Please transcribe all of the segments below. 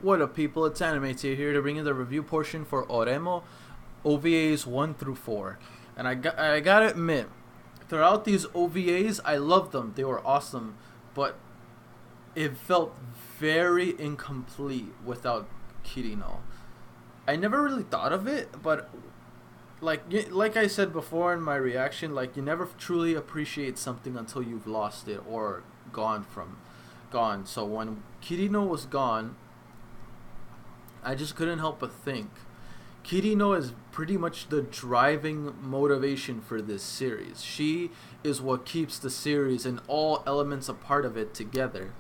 What up, people? It's Animate here to bring you the review portion for Oreimo, OVAs 1 through 4. And I gotta admit, throughout these OVAs, I loved them. They were awesome. But it felt very incomplete without KIRINO. I never really thought of it, but like I said before in my reaction, like, you never truly appreciate something until you've lost it or gone. So when KIRINO was gone, I just couldn't help but think KIRINO is pretty much the driving motivation for this series. She is what keeps the series and all elements a part of it together.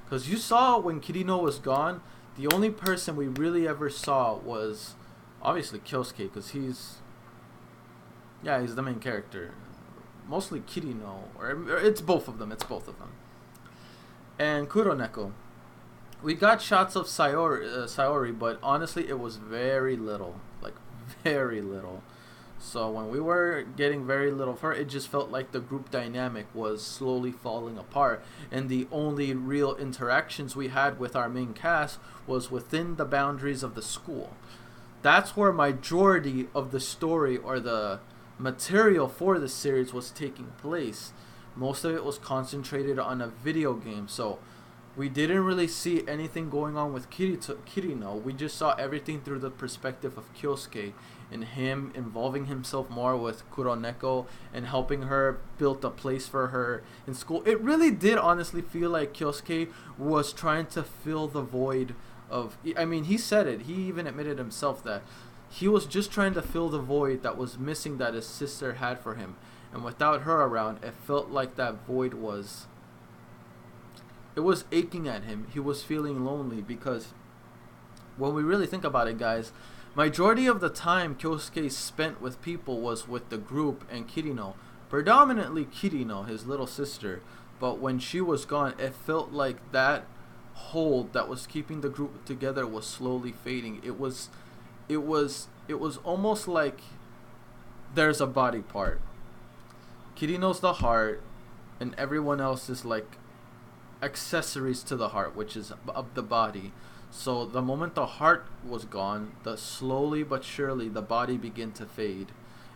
Because you saw when KIRINO was gone, the only person we really ever saw was obviously Kyosuke, because he's the main character. Mostly KIRINO, or it's both of them. And Kuroneko. We got shots of Sayori, but honestly, it was very little. Like, very little. So when we were getting very little of her, it just felt like the group dynamic was slowly falling apart. And the only real interactions we had with our main cast was within the boundaries of the school. That's where majority of the story or the material for the series was taking place. Most of it was concentrated on a video game, so we didn't really see anything going on with KIRINO. We just saw everything through the perspective of Kyosuke and him involving himself more with Kuroneko and helping her build a place for her in school. It really did honestly feel like Kyosuke was trying to fill the void of... I mean, he said it. He even admitted himself that he was just trying to fill the void that was missing that his sister had for him. And without her around, it felt like that void was... It was aching at him. He was feeling lonely because when we really think about it, guys, majority of the time Kyosuke spent with people was with the group and KIRINO. Predominantly KIRINO, his little sister. But when she was gone, it felt like that hold that was keeping the group together was slowly fading. It was almost like there's a body part. KIRINO's the heart, and everyone else is like accessories to the heart, which is of the body. So the moment the heart was gone, slowly but surely the body began to fade,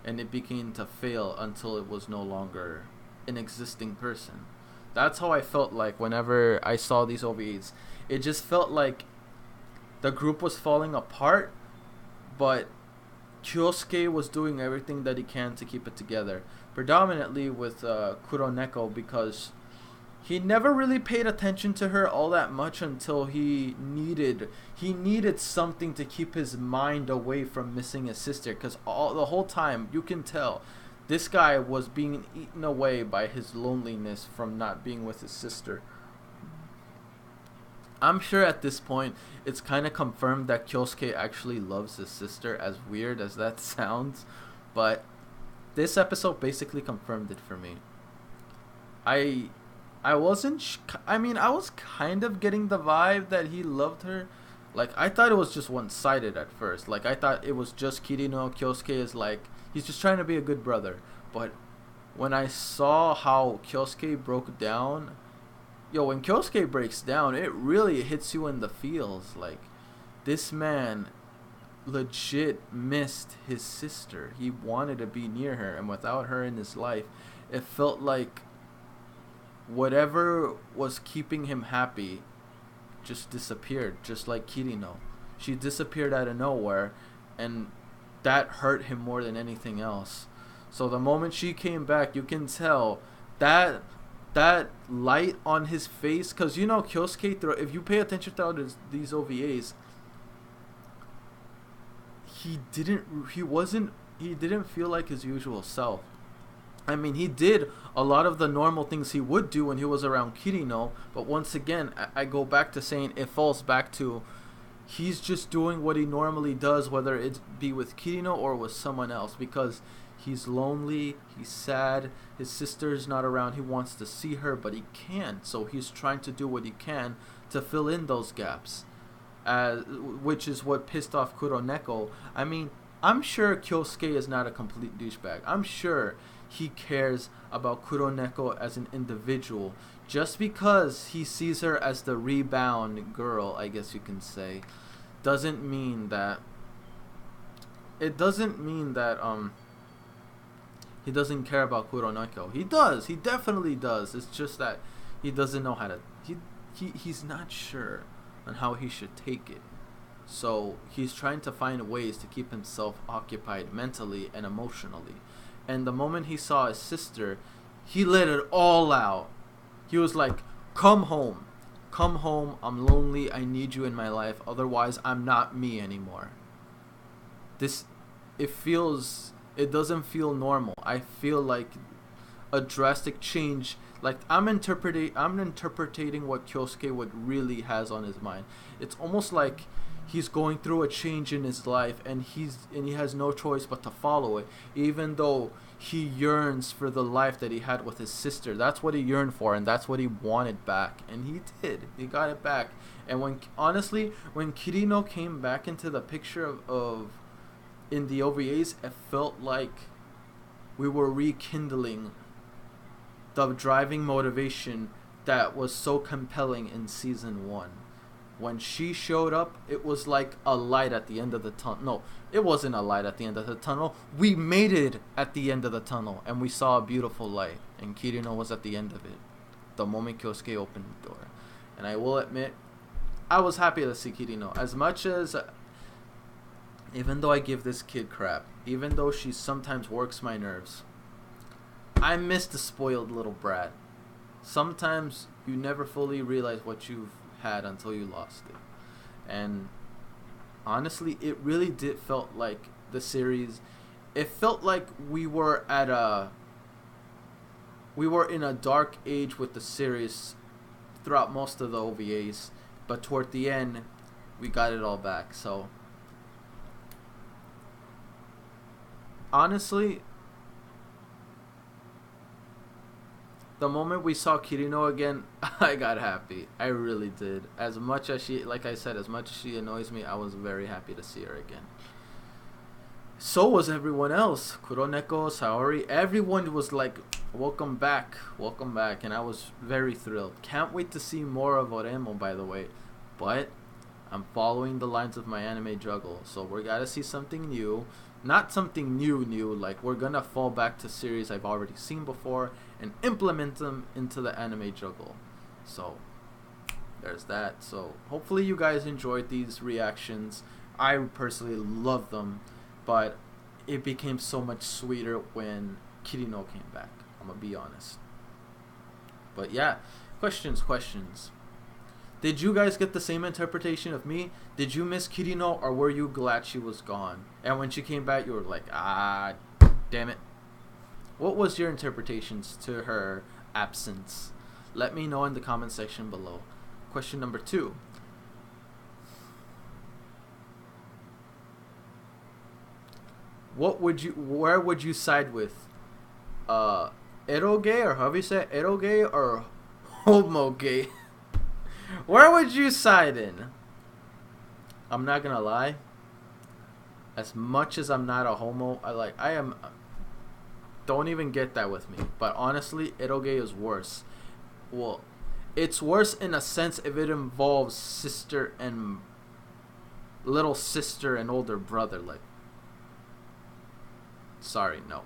and it began to fail until it was no longer an existing person. That's how I felt like whenever I saw these OVAs. It just felt like the group was falling apart, but Kyosuke was doing everything that he can to keep it together. Predominantly with Kuroneko, because he never really paid attention to her all that much until he needed something to keep his mind away from missing his sister. Because the whole time, you can tell, this guy was being eaten away by his loneliness from not being with his sister. I'm sure at this point, it's kind of confirmed that Kyosuke actually loves his sister, as weird as that sounds. But this episode basically confirmed it for me. I was kind of getting the vibe that he loved her. Like, I thought it was just one-sided at first. Like, I thought it was just KIRINO. Kyosuke is like, he's just trying to be a good brother. But when I saw how Kyosuke broke down, when Kyosuke breaks down, it really hits you in the feels. Like, this man legit missed his sister. He wanted to be near her, and without her in his life, it felt like whatever was keeping him happy just disappeared, just like KIRINO. She disappeared out of nowhere, and that hurt him more than anything else. So the moment she came back, you can tell that light on his face, because Kyosuke, if you pay attention to these OVAs, he didn't feel like his usual self. I mean, he did a lot of the normal things he would do when he was around KIRINO, but once again, I go back to saying it falls back to he's just doing what he normally does, whether it be with KIRINO or with someone else, because he's lonely, he's sad, his sister's not around, he wants to see her, but he can't, so he's trying to do what he can to fill in those gaps, which is what pissed off Kuroneko. I mean, I'm sure Kyosuke is not a complete douchebag. I'm sure he cares about Kuroneko as an individual. Just because he sees her as the rebound girl, I guess you can say, doesn't mean that he doesn't care about Kuroneko. He does. He definitely does. It's just that he doesn't know how to. He's not sure on how he should take it. So he's trying to find ways to keep himself occupied mentally and emotionally. And the moment he saw his sister, he let it all out. He was like, "Come home. Come home. I'm lonely. I need you in my life. Otherwise, I'm not me anymore." It doesn't feel normal. I feel like a drastic change. Like I'm interpreting what Kyosuke would really has on his mind. It's almost like he's going through a change in his life, and he has no choice but to follow it, even though he yearns for the life that he had with his sister. That's what he yearned for, and that's what he wanted back, and he did. He got it back. And when Kirino came back into the picture of in the OVAs, it felt like we were rekindling the driving motivation that was so compelling in season 1. When she showed up, it was like a light at the end of the tunnel. No, it wasn't a light at the end of the tunnel. We made it at the end of the tunnel, and we saw a beautiful light, and Kirino was at the end of it the moment Kyosuke opened the door. And I will admit, I was happy to see Kirino. As much as, even though I give this kid crap, even though she sometimes works my nerves, I miss the spoiled little brat. Sometimes you never fully realize what you've had until you lost it. And honestly, it really did felt like the series, it felt like we were in a dark age with the series throughout most of the OVAs, but toward the end we got it all back. So honestly, the moment we saw Kirino again, I got happy. I really did. As much as she, like I said, as much as she annoys me, I was very happy to see her again. So was everyone else. Kuroneko, Saori, everyone was like, welcome back, and I was very thrilled. Can't wait to see more of Oreimo, by the way. But I'm following the lines of my anime juggle, so we're gotta see something new. Not something new, like we're gonna fall back to series I've already seen before and implement them into the anime juggle. So there's that. So hopefully you guys enjoyed these reactions. I personally love them, but it became so much sweeter when Kirino came back, I'm gonna be honest. But yeah, questions. Did you guys get the same interpretation of me? Did you miss Kirino, or were you glad she was gone? And when she came back, you were like, ah, damn it. What was your interpretations to her absence? Let me know in the comment section below. Question number 2. Where would you side with? Eroge, or however you say it, eroge or homoge? Where would you side in? I'm not gonna lie. As much as I'm not a homo, I am. Don't even get that with me. But honestly, eroge is worse. Well, it's worse in a sense if it involves little sister and older brother. Like, sorry, no.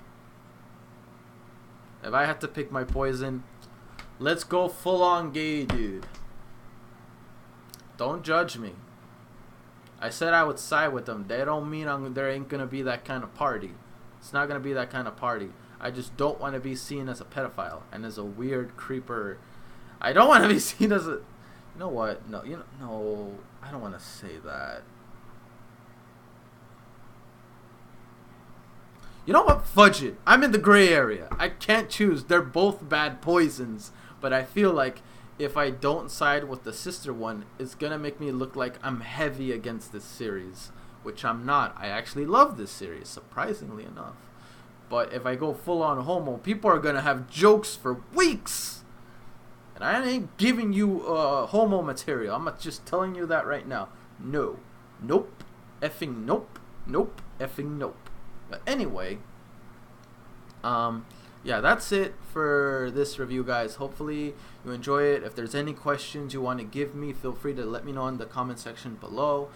If I had to pick my poison, let's go full on gay, dude. Don't judge me. I said I would side with them. They don't mean there ain't gonna be that kind of party. It's not gonna be that kind of party. I just don't want to be seen as a pedophile and as a weird creeper. I don't want to be seen as a. You know what? No, no. I don't want to say that. You know what? Fudge it. I'm in the gray area. I can't choose. They're both bad poisons, but I feel like if I don't side with the sister one, it's gonna make me look like I'm heavy against this series, which I'm not. I actually love this series, surprisingly enough. But if I go full on homo, people are gonna have jokes for weeks. And I ain't giving you homo material. I'm just telling you that right now. No. Nope. Effing nope. Nope. Effing nope. But anyway, yeah, that's it for this review, guys. Hopefully you enjoy it. If there's any questions you want to give me, feel free to let me know in the comment section below.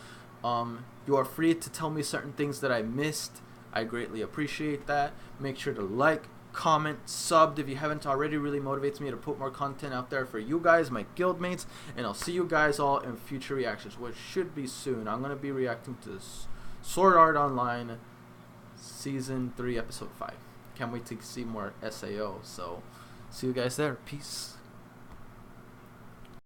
You are free to tell me certain things that I missed. I greatly appreciate that. Make sure to like, comment, subbed if you haven't already. Really motivates me to put more content out there for you guys, my guildmates, and I'll see you guys all in future reactions, which should be soon. I'm going to be reacting to Sword Art Online Season 3, Episode 5. Can't wait to see more SAO. So, see you guys there. Peace.